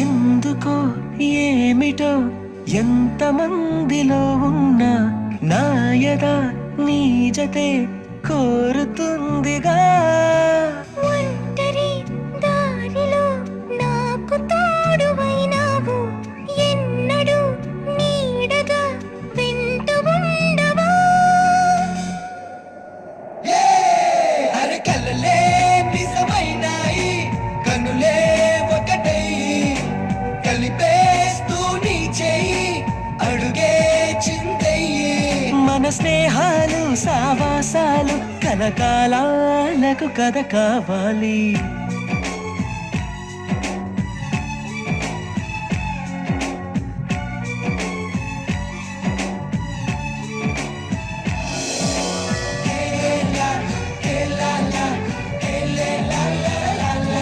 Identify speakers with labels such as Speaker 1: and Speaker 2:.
Speaker 1: ఎందుకో ఏమిటో ఎంతమందిలో ఉన్నా నాయదా నీ జతే కోరుతుందిగా.
Speaker 2: ఒంటరి దారిలో నాకు తోడువైనావు, ఎన్నడూ నీడగా వెంట ఉండవా.
Speaker 1: అరే కలలే నిజమైనాయి, కనులే ఒకటై కలిపేస్తూ నీ చెయ్యి అడుగే చిందయ్యి. మన స్నేహాలు సావాసాలు కలకాలాలకు కథ కావాలి.